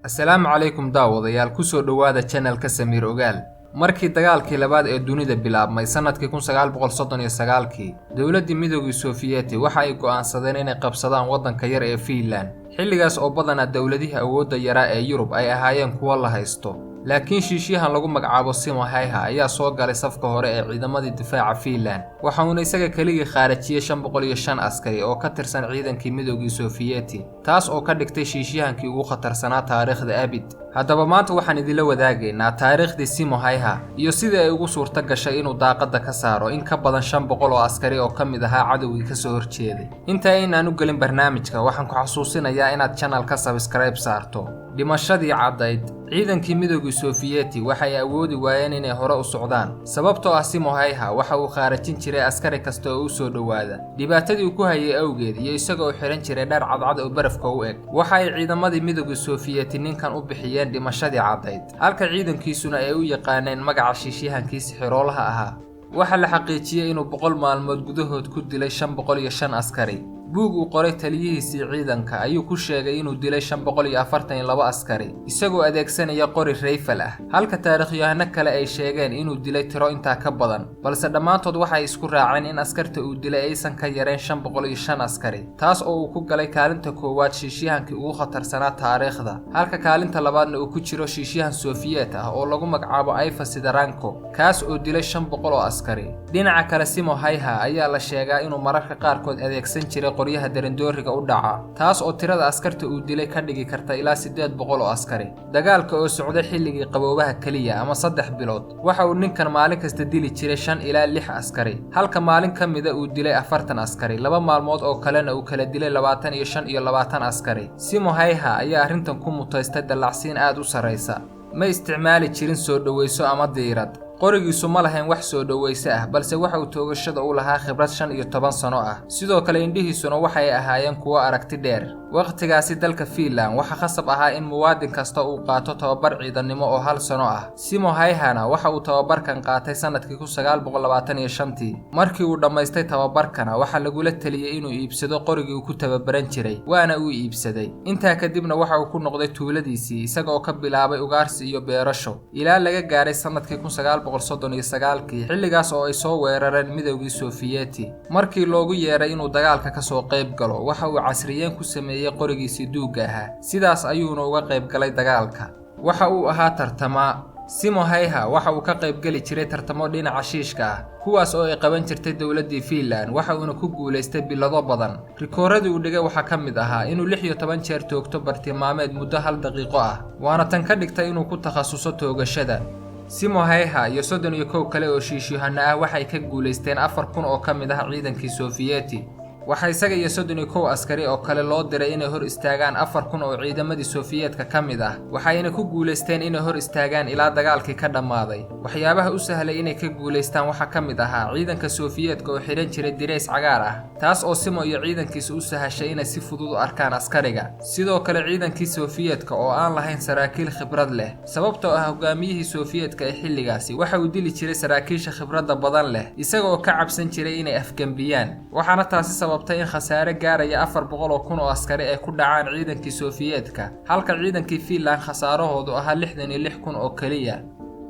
Assalaamu calaykum daawadayaal ku soo dhawaada channelka Samiir Ogaal. Markii dagaalkii labaad ee dunida bilaabmay sanadkii 1939kii, dawladdii Midowgii Sofiyeeti waxa ay go'aansadeen inay qabsadaan waddanka yar ee Finland. Xilligaas oo badanaa dawladihii awoodda yaraa ee Yurub ay ahaayeen kuwo la haysto. laakiin shiishiyahan lagu magacaabo Simo Häyhä ayaa soo galay safka hore ee ciidamadii difaaca Finland. Waxa uu isaga kaliya khaarajiyay 505 askari oo ka tirsan ciidankii Midowgii Sofiyeeti, taas oo ka dhigtay shiishiyahankii ugu khatarsanaa taariikhda abid. Haddaba maanta waxaan idinla wadaagaynaa taariikhdii Simo Häyhä iyo sidii ay ugu suurta gashay inuu daaqada ka saaro in ka badan 500 oo askari oo ka mid ahaa cadowgii ka soo horjeeday. Inta aynaan u gelin barnaamijka, waxaan ku xasuusinayaa inaad channelka subscribe saarto. dhimashadii caddayd ciidankii Midowgii Sofiyeeti waxay awoodi waayeen inay hore u socdaan sababtoo ah Simo Häyhä waxa uu khaarajin jiray askari kasta oo u soo dhawaada dhibaatadii uu ku hayay awgeed iyo isagoo xiran jiray dhar cadcad oo barafka u eg. waxa ay ciidamadii Midowgii Sofiyeeti ninkan u bixiyeen dhimashadii caddayd, halka ciidankiisuna ay u yaqaaneen magaca shiishiyahankiisa xiroolaha ahaa. waxa la xaqiijiyay inuu 100 maalmood gudahood ku dilay 505 askari. buug uu qoray taliyihiisii ciidanka ayuu ku sheegay inuu dilay 542 askari isagoo adeegsanaya qori rifle ah, halka taariikhyahano kale ay sheegeen inuu dilay tiro intaa ka badan, balse dhammaantood waxay isku raaceen in askarta uu dilay aysan ka yareen 505 askari, taas oo uu ku galay kaalinta koowaad shiishiyahankii ugu khatarsanaa taariikhda, halka kaalinta labaadna uu ku jiro shiishiyahan Sofiyeet ah oo lagu magacaabo Ivan Sidorenko, kaas oo dilay 500 oo askari. dhinaca kale Simo Häyhä ayaa la sheegaa inuu mararka qaarkood adeegsan jiray qoryaha darandooriga u dhaca, taas oo tirada askarta uu dilay ka dhigi karta ilaa 800 oo askari. dagaalka oo socday xilligii qaboobaha kaliya ama 3 bilood, waxa uu ninkan maalin kasta dili jiray 5 ilaa 6 askari, halka maalin ka mid ah uu dilay 40 askari, 2 maalmood oo kalena uu kala dilay 25 iyo 20 askari. Simo Häyhä ayaa arrintan ku mutaystay dallacsiin aad u sareysa. ma isticmaali jirin soo dhaweyso ama diirad. qorigiisu ma lahayn wax soo dhaweyso ah, balse waxa uu toogashada u lahaa khibrad 15 sano ah. sidoo kale indhihiisuna waxay ahaayeen kuwo aragti dheer. waqtigaasi dalka Finland waxa khasab ahaa in muwaadin kasta uu qaato tababar ciidanimo oo 1 sano ah. Simo Häyhäna waxa uu tababarkan qaatay sanadkii 1925. markii uu dhamaystay tababarkana waxa lagula taliyay inuu iibsado qorigii uu ku tababaran jiray, waana uu iibsaday. intaa kadibna waxa uu ku noqday tuuladiisii isagoo ka bilaabay ugaarsi iyo beerasho ilaa laga gaaray sanadkii 1939kii, xilligaas oo ay soo weerareen Midowgii Sofiyeeti. markii loogu yeeray inuu dagaalka ka soo qayb galo, waxa uu casriyeen ku sameeyay qorigiisii duuga ahaa, sidaas ayuuna uga qayb galay dagaalka. waxa uu ahaa tartama. Simo Häyhä waxa uu ka qayb gali jiray tartamo dhinaca shiishka ah, kuwaas oo ay qaban jirtay dawladdii Finland, waxa uuna ku guuleystay bilado badan. rikooradii uu dhigay waxa ka mid ahaa inuu 16 jeer toogto bartilmaameed muddo 1 daqiiqo ah, waana tan ka dhigtay inuu ku takhasuso toogashada. Simo Häyhä iyo 31 kale oo shiishiyahano ah waxay ka guuleysteen 4000 oo ka mid ah ciidankii Sofiyeeti. waxa isaga iyo 31 askari oo kale loo diray inay hor istaagaan 4000 oo ciidamadii Sofiyeetka ka mid ah, waxayna ku guuleysteen inay hor istaagaan ilaa dagaalkii ka dhamaaday. waxyaabaha u sahlay inay ka guuleystaan waxa ka mid ahaa ciidanka Sofiyeetka oo xiran jiray direys cagaar ah, taas oo Simo iyo ciidankiisa u sahashay inay si fudud u arkaan askariga. sidoo kale ciidankii Sofiyeetka oo aan lahayn saraakiil khibrad leh, sababtoo ah hogaamiyihii Sofiyeetka ee xilligaasi waxa uu dili jiray saraakiisha khibradda badan leh isagoo ka cabsan jiray inay afgambiyaan, waxaana taasi in khasaare gaaraya 400,000 oo askari ay ku dhacaan ciidankii Sofiyeetka, halka ciidankii Finland khasaarahoodu ahaa 66,000 oo kaliya.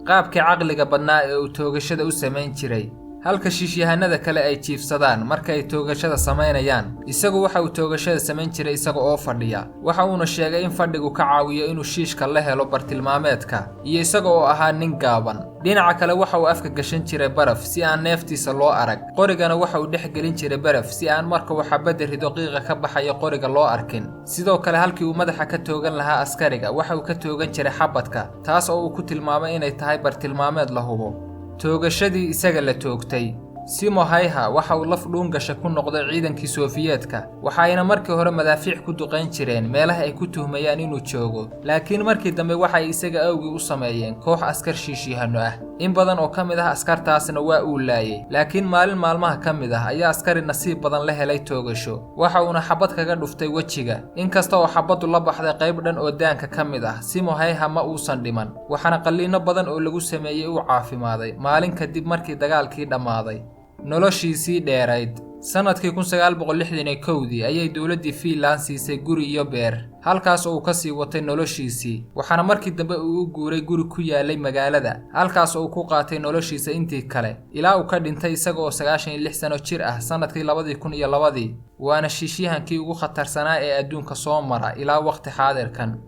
qaabkii caqliga badnaa ee uu toogashada u sameyn jiray, halka shiishyahanada kale ay jiifsadaan marka ay toogashada sameynayaan, isagu waxa uu toogashada sameyn jiray isaga oo fadhiya. waxa uuna sheegay in fadhigu ka caawiyo inuu shiishka la helo bartilmaameedka, iyo isaga oo ahaa nin gaaban. dhinaca kale waxa uu afka gashan jiray baraf si aan neeftiisa loo arag, qorigana waxa uu dhex gelin jiray baraf si aan marka uu xabada rido qiiqa ka baxaya qoriga loo arkin. sidoo kale halkii uu madaxa ka toogan lahaa askariga, waxa uu ka toogan jiray xabadka, taas oo uu ku tilmaamay inay tahay bartilmaameed la hubo. toogashadii isaga la toogtay. Simo Häyhä waxa uu laf dhuun gasha ku noqday ciidankii Sofiyeetka, waxayna markii hore madaafiic ku duqeyn jireen meelaha ay ku tuhmayaan inuu joogo, laakiin markii dambe waxay isaga awgi u sameeyeen koox askar shiishiyahano ah. in badan oo ka mid ah askartaasna waa uu laayay, laakiin maalin maalmaha ka mid ah ayaa askari nasiib badan la helay toogasho, waxa uuna xabad kaga dhuftay wejiga. inkasta oo xabadu la baxday qayb dhan oo daanka ka mid ah, Simo Häyhä ma uusan dhiman, waxaana qalliino badan oo lagu sameeyay uu caafimaaday maalin kadib markii dagaalkii dhamaaday. noloshiisii dheerayd. sanadkii 1961 ayay dowladdii Finland siisay guri iyo beer halkaas oo uu ka sii watay noloshiisii waxaana markii dambe uu u guuray guri ku yaalay magaalada halkaas oo uu ku qaatay noloshiisa intii kale ilaa uu ka dhintay isaga oo 96 sano jir ah sanadkii 2002 waana shiishyahankii ugu khatarsanaa ee adduunka soo mara ilaa waqti xaadirkan.